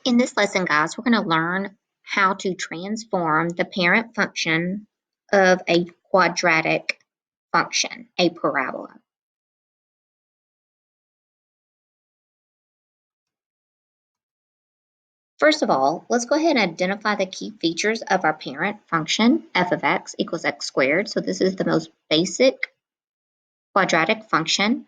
In this lesson, guys, we're going to learn how to transform the parent function of a quadratic function, a parabola. First of all, let's go ahead and identify the key features of our parent function, f of x equals x squared. So this is the most basic quadratic function.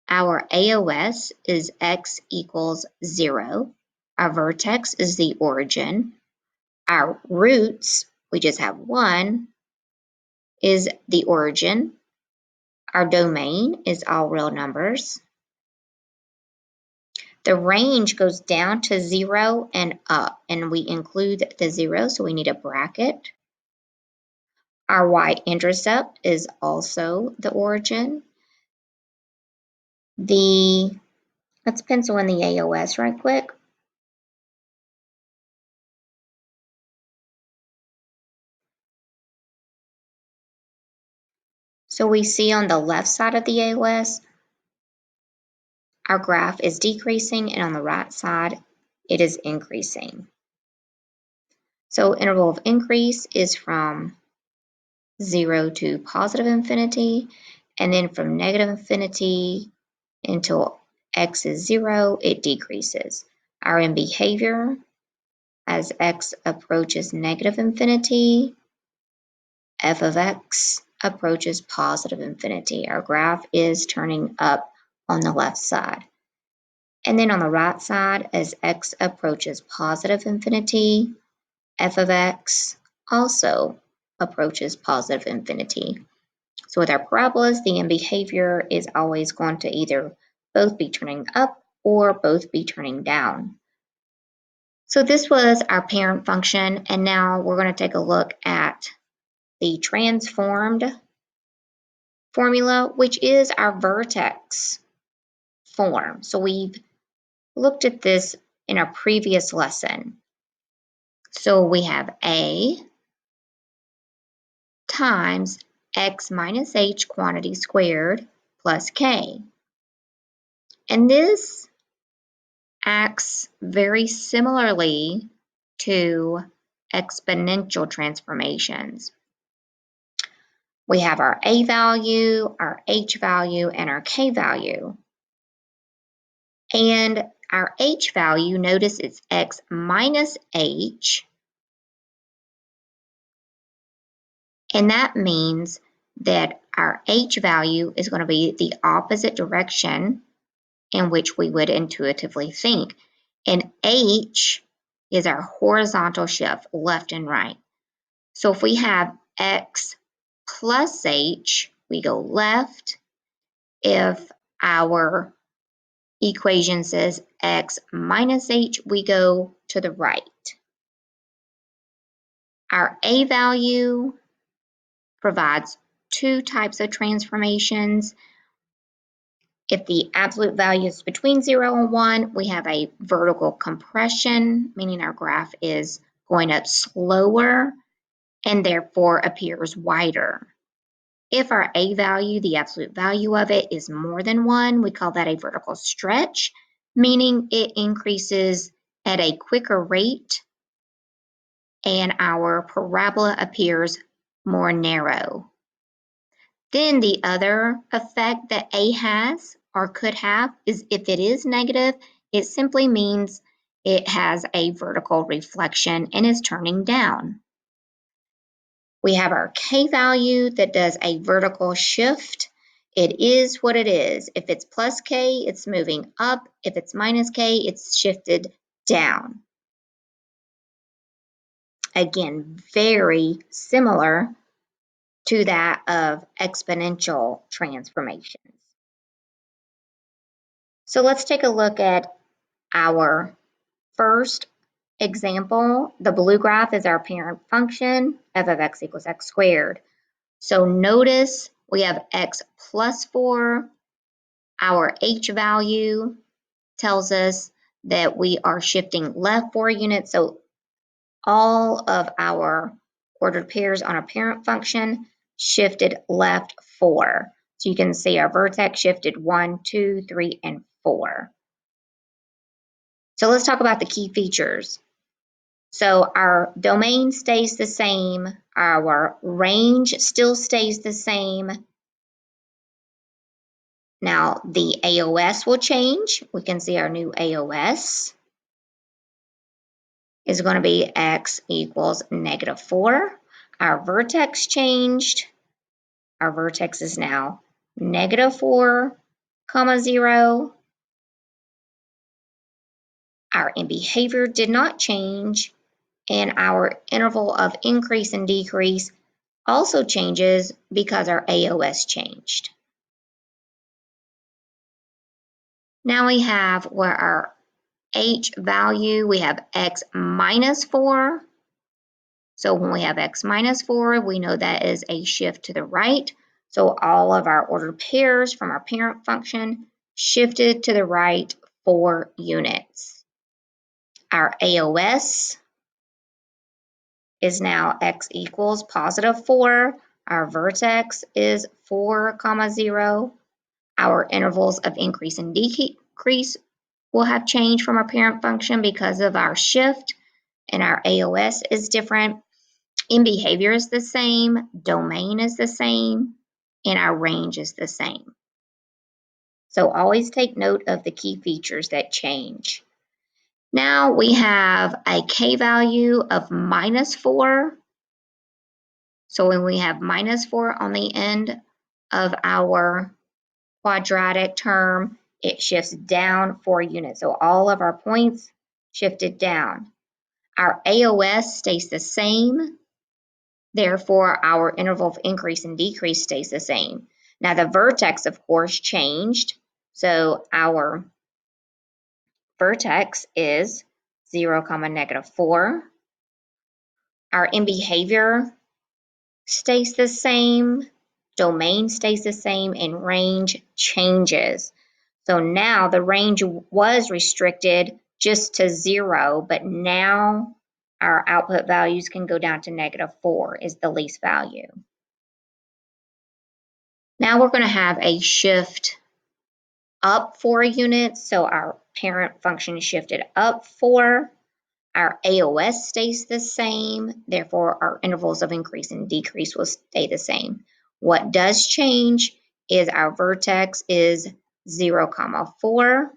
Our AOS is x equals 0. Our vertex is the origin. Our roots, we just have 1, is the origin. Our domain is all real numbers. The range goes down to 0 and up, and we include the 0, so we need a bracket. Our y-intercept is also the origin. Let's pencil in the AOS right quick. So we see on the left side of the AOS, our graph is decreasing, and on the right side, it is increasing. So interval of increase is from 0 to positive infinity, and then from negative infinity until x is 0, it decreases. Our in behavior, as x approaches negative infinity, f of x approaches positive infinity. Our graph is turning up on the left side. And then on the right side, as x approaches positive infinity, f of x also approaches positive infinity. So with our parabolas, the end behavior is always going to either both be turning up or both be turning down. So this was our parent function, and now we're going to take a look at the transformed formula, which is our vertex form. So we've looked at this in our previous lesson. So we have A times x minus h quantity squared plus k. And this acts very similarly to exponential transformations. We have our a value, our h value, and our k value. And our h value, notice it's x minus h, and that means that our h value is going to be the opposite direction in which we would intuitively think. And h is our horizontal shift, left and right. So if we have x plus h, we go left. If our equation says x minus h, we go to the right. Our a value provides two types of transformations. If the absolute value is between 0 and 1, we have a vertical compression, meaning our graph is going up slower and therefore appears wider. If our a value, the absolute value of it, is more than 1, we call that a vertical stretch, meaning it increases at a quicker rate and our parabola appears more narrow. Then the other effect that A has or could have is if it is negative, it simply means it has a vertical reflection and is turning down. We have our K value that does a vertical shift. It is what it is. If it's plus K, it's moving up. If it's minus K, it's shifted down. Again, very similar to that of exponential transformations. So let's take a look at our first example. The blue graph is our parent function, f of x equals x squared. So notice we have x plus 4. Our h value tells us that we are shifting left 4 units. So all of our ordered pairs on our parent function shifted left 4. So you can see our vertex shifted 1, 2, 3, and 4. So let's talk about the key features. So our domain stays the same, our range still stays the same. Now the AOS will change. We can see our new AOS is going to be x equals -4. Our vertex changed. Our vertex is now -4, 0. Our behavior did not change, and our interval of increase and decrease also changes because our AOS changed. Now we have where our H value, we have x -4. So when we have x -4, we know that is a shift to the right. So all of our ordered pairs from our parent function shifted to the right 4 units. Our AOS is now x equals +4. Our vertex is 4, 0. Our intervals of increase and decrease will have changed from our parent function because of our shift, and our AOS is different. In behavior is the same, domain is the same, and our range is the same. So always take note of the key features that change. Now we have a k value of -4. So when we have -4 on the end of our quadratic term, it shifts down 4 units. So all of our points shifted down. Our AOS stays the same. Therefore, our interval of increase and decrease stays the same. Now the vertex, of course, changed. So our vertex is 0, -4. Our in behavior stays the same, domain stays the same, and range changes. So now the range was restricted just to 0, but now our output values can go down to -4 is the least value. Now we're going to have a shift up 4 units. So our parent function shifted up 4. Our AOS stays the same. Therefore, our intervals of increase and decrease will stay the same. What does change is our vertex is 0, 4.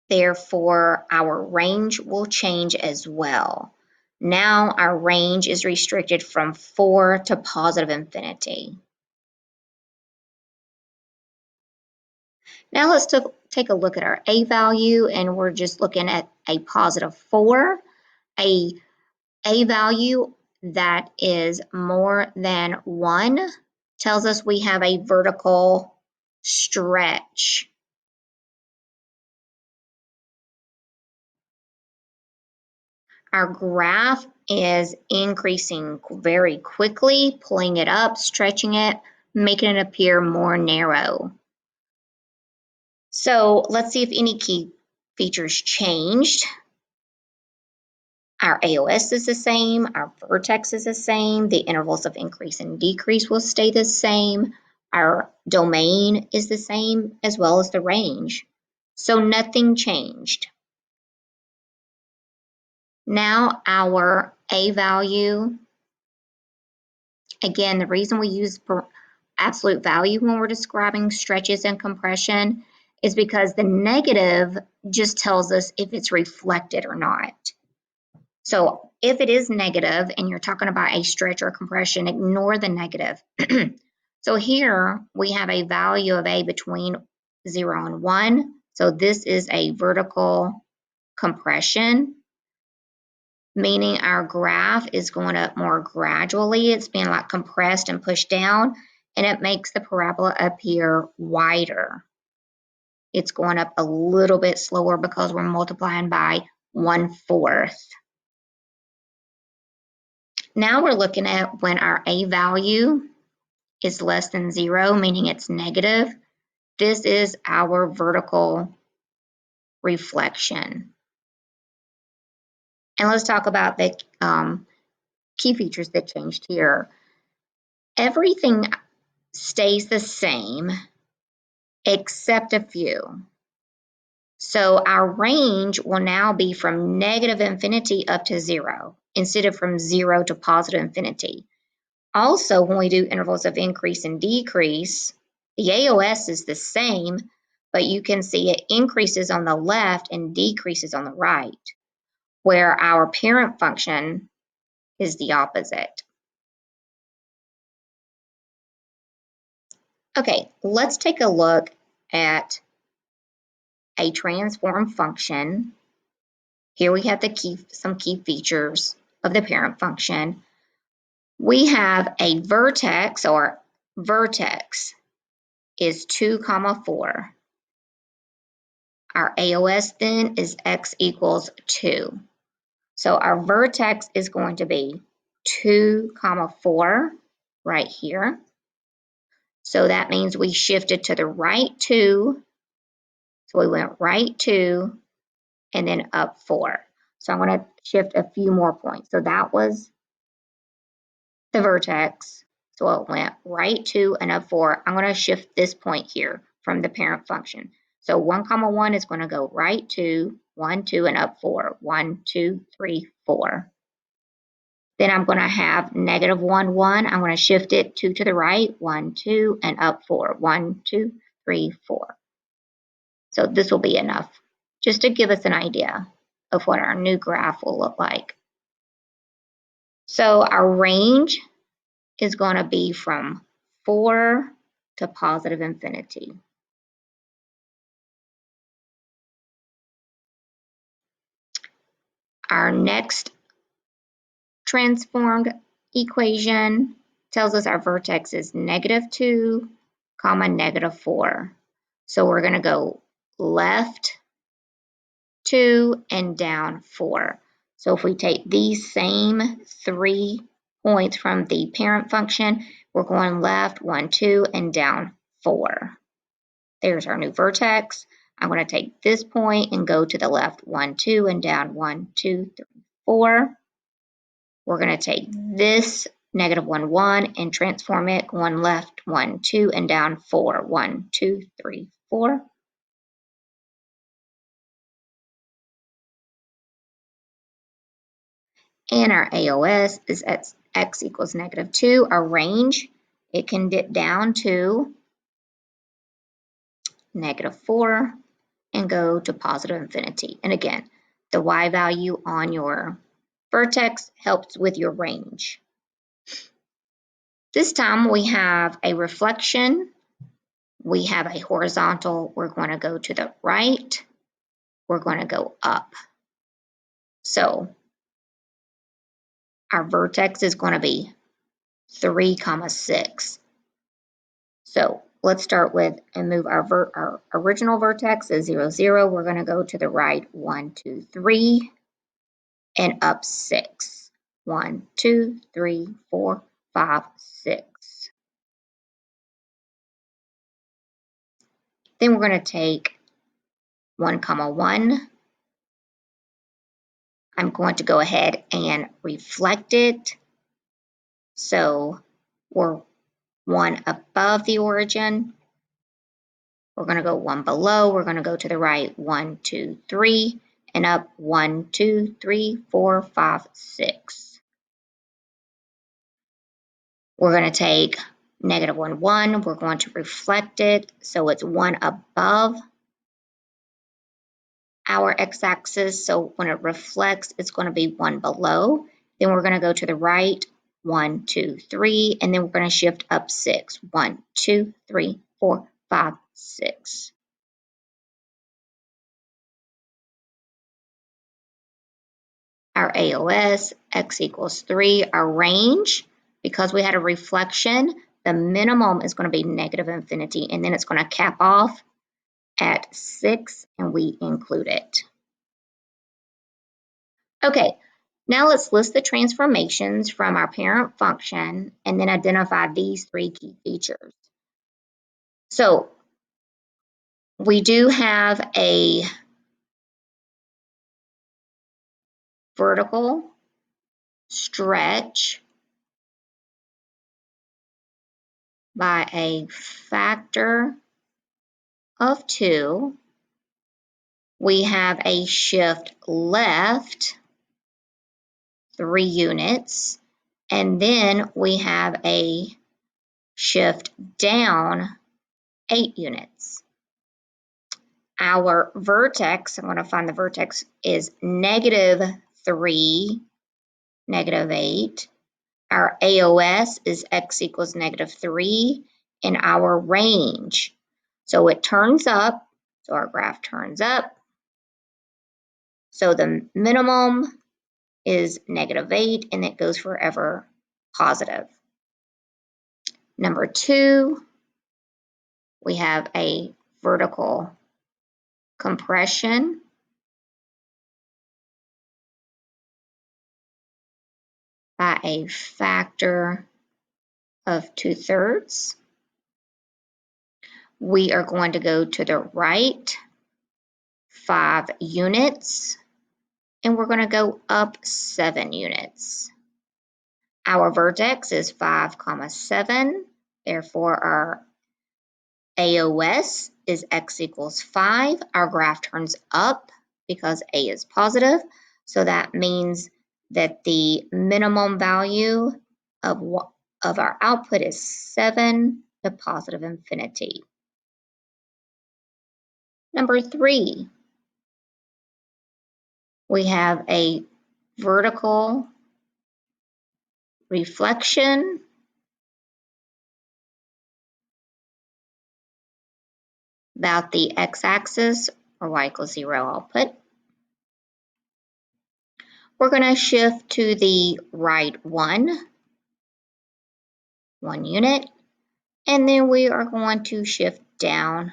Therefore, our range will change as well. Now our range is restricted from 4 to +infinity. Now let's take a look at our A value, and we're just looking at a +4. A value that is more than 1 tells us we have a vertical stretch. Our graph is increasing very quickly, pulling it up, stretching it, making it appear more narrow. So let's see if any key features changed. Our AOS is the same, our vertex is the same, the intervals of increase and decrease will stay the same, our domain is the same, as well as the range. So nothing changed. Now our A value, again, the reason we use absolute value when we're describing stretches and compression is because the negative just tells us if it's reflected or not. So if it is negative and you're talking about a stretch or compression, ignore the negative. So here we have a value of A between 0 and 1. So this is a vertical compression, meaning our graph is going up more gradually. It's being like compressed and pushed down, and it makes the parabola appear wider. It's going up a little bit slower because we're multiplying by 1/4. Now we're looking at when our A value is less than 0, meaning it's negative. This is our vertical reflection. And let's talk about the key features that changed here. Everything stays the same except a few. So our range will now be from negative infinity up to 0 instead of from 0 to positive infinity. Also, when we do intervals of increase and decrease, the AOS is the same, but you can see it increases on the left and decreases on the right, where our parent function is the opposite. Okay, let's take a look at a transform function. Here we have some key features of the parent function. We have a vertex, or vertex is 2, 4. Our AOS then is x equals 2. So our vertex is going to be 2, 4 right here. So that means we shifted to the right 2. So we went right 2 and then up 4. So I'm going to shift a few more points. So that was the vertex. So it went right 2 and up 4. I'm going to shift this point here from the parent function. So 1, 1 is going to go right 2, 1, 2, and up 4. 1, 2, 3, 4. Then I'm going to have negative 1, 1. I'm going to shift it 2 to the right, 1, 2, and up 4. 1, 2, 3, 4. So this will be enough just to give us an idea of what our new graph will look like. So our range is going to be from 4 to positive infinity. Our next transformed equation tells us our vertex is negative 2, negative 4. So we're going to go left 2 and down 4. So if we take these same 3 points from the parent function, we're going left 1, 2, and down 4. There's our new vertex. I'm going to take this point and go to the left 1, 2, and down 1, 2, 3, 4. We're going to take this negative 1, 1 and transform it 1 left, 1, 2, and down 4. 1, 2, 3, 4. And our AOS is at x equals negative 2. Our range, it can dip down to negative 4 and go to positive infinity. And again, the y value on your vertex helps with your range. This time we have a reflection. We have a horizontal. We're going to go to the right. We're going to go up. So our vertex is going to be 3, 6. So let's start with and move our original vertex is 0, 0. We're going to go to the right 1, 2, 3 and up 6. 1, 2, 3, 4, 5, 6. Then we're going to take 1, 1. I'm going to go ahead and reflect it. So we're 1 above the origin. We're going to go 1 below. We're going to go to the right 1, 2, 3 and up 1, 2, 3, 4, 5, 6. We're going to take negative 1, 1. We're going to reflect it. So it's 1 above our x-axis. So when it reflects, it's going to be 1 below. Then we're going to go to the right 1, 2, 3, and then we're going to shift up 6. 1, 2, 3, 4, 5, 6. Our AOS, x equals 3. Our range, because we had a reflection, the minimum is going to be negative infinity, and then it's going to cap off at 6, and we include it. Okay, now let's list the transformations from our parent function and then identify these 3 key features. So we do have a vertical stretch by a factor of 2. we have a shift left 3 units, and then we have a shift down 8 units. Our vertex, I'm going to find the vertex, is -3, -8. Our AOS is x equals -3, and our range. So it turns up, so our graph turns up. So the minimum is -8, and it goes forever positive. Number 2, we have a vertical compression by a factor of 2/3. We are going to go to the right 5 units, and we're going to go up 7 units. Our vertex is 5, 7. Therefore, our AOS is x equals 5. Our graph turns up because A is positive. So that means that the minimum value of our output is 7 to positive infinity. Number 3, we have a vertical reflection about the x-axis, or y equals 0 output. We're going to shift to the right 1 unit, and then we are going to shift down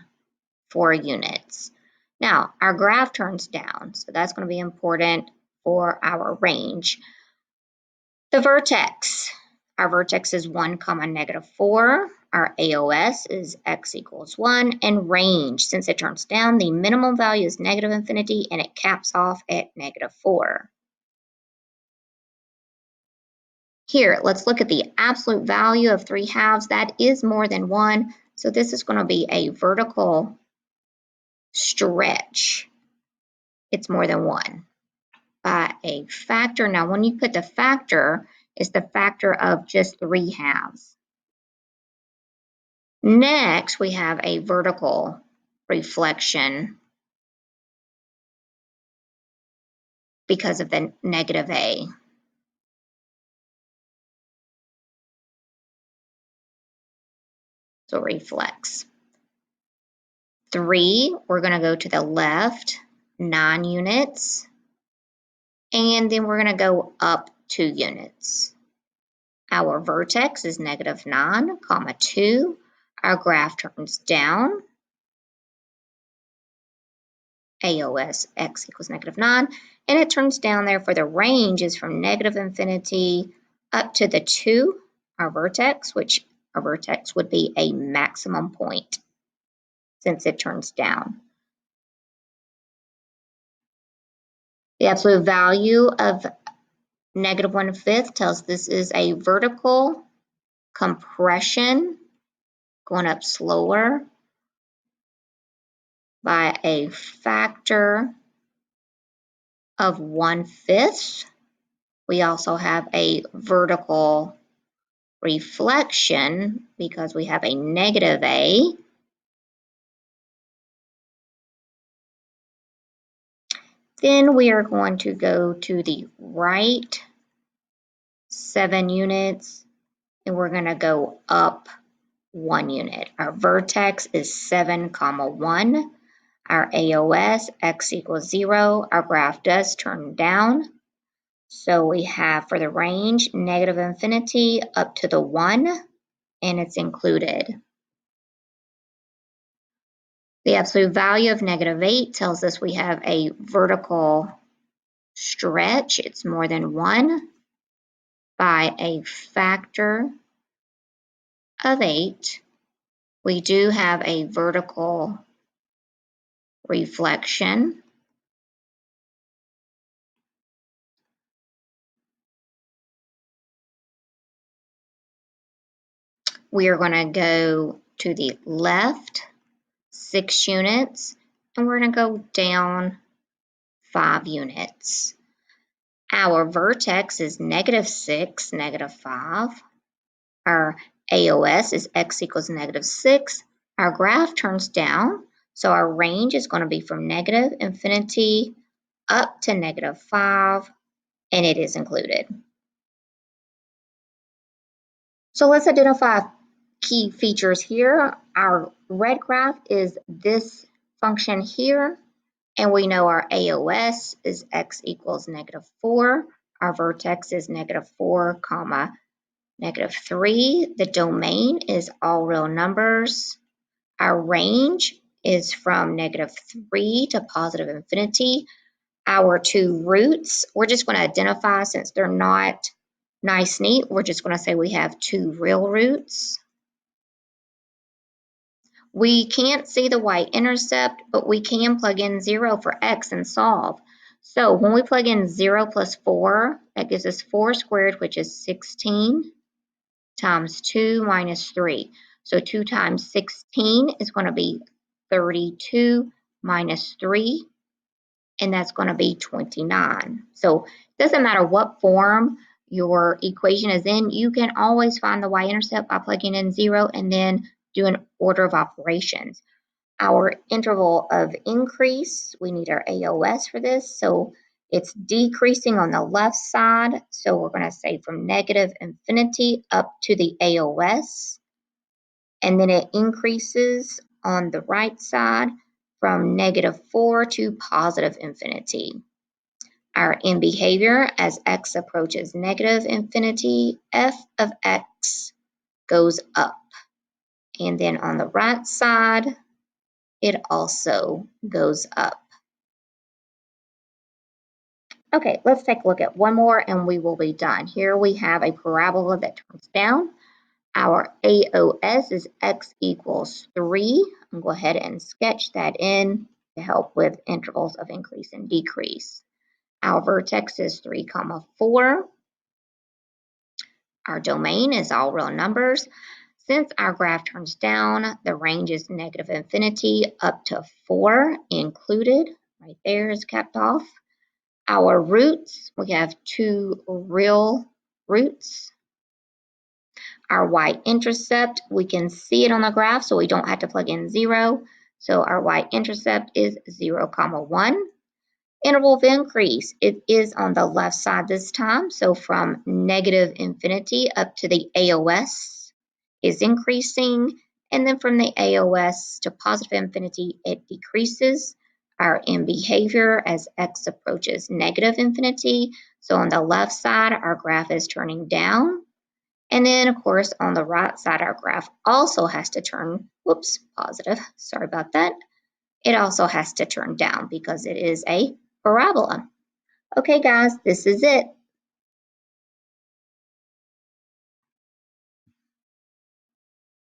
4 units. Now, our graph turns down, so that's going to be important for our range. The vertex, our vertex is 1, -4. Our AOS is x equals 1, and range, since it turns down, the minimum value is -infinity, and it caps off at -4. Here, let's look at the absolute value of 3/2. That is more than 1, so this is going to be a vertical stretch. It's more than 1 by a factor. Now, when you put the factor, it's the factor of just 3/2. Next, we have a vertical reflection because of the -A. So reflex. 3, we're going to go to the left 9 units, and then we're going to go up 2 units. Our vertex is -9, 2. Our graph turns down. AOS x equals -9, and it turns down there for the range is from -infinity up to the 2, our vertex, which our vertex would be a maximum point since it turns down. The absolute value of -1/5 tells this is a vertical compression going up slower by a factor of 1/5. We also have a vertical reflection because we have a -A. Then we are going to go to the right 7 units, and we're going to go up 1 unit. Our vertex is 7, 1. Our AOS, x equals 0. Our graph does turn down. So we have for the range, -infinity up to the 1, and it's included. The absolute value of -8 tells us we have a vertical stretch. It's more than 1 by a factor of 8. We do have a vertical reflection. We are going to go to the left 6 units, and we're going to go down 5 units. Our vertex is -6, -5. Our AOS is x equals -6. Our graph turns down, so our range is going to be from -infinity up to -5, and it is included. So let's identify key features here. Our red graph is this function here, and we know our AOS is x equals -4. Our vertex is -4, comma, -3. The domain is all real numbers. Our range is from -3 to +infinity. Our two roots, we're just going to identify since they're not nice, neat, we're just going to say we have two real roots. We can't see the y-intercept, but we can plug in 0 for x and solve. So when we plug in 0 plus 4, that gives us 4 squared, which is 16, times 2 minus 3. So 2 times 16 is going to be 32 minus 3, and that's going to be 29. So it doesn't matter what form your equation is in, you can always find the y-intercept by plugging in 0 and then do an order of operations. Our interval of increase, we need our AOS for this, so it's decreasing on the left side, so we're going to say from -infinity up to the AOS, and then it increases on the right side from -4 to +infinity. Our end behavior, as x approaches -infinity, f of x goes up. And then on the right side, it also goes up. Okay, let's take a look at one more and we will be done. Here we have a parabola that turns down. Our AOS is x equals 3. I'm going to go ahead and sketch that in to help with intervals of increase and decrease. Our vertex is 3, 4. Our domain is all real numbers. Since our graph turns down, the range is -infinity up to 4 included. Right there is capped off. Our roots, we have two real roots. Our y-intercept, we can see it on the graph, so we don't have to plug in 0. So our y-intercept is 0, 1. Interval of increase, it is on the left side this time. So from -infinity up to the AOS is increasing. And then from the AOS to +infinity, it decreases. Our end behavior as x approaches -infinity. So on the left side, our graph is turning down. And then, of course, on the right side, our graph also has to turn, positive. Sorry about that. It also has to turn down because it is a parabola. Okay, guys, this is it.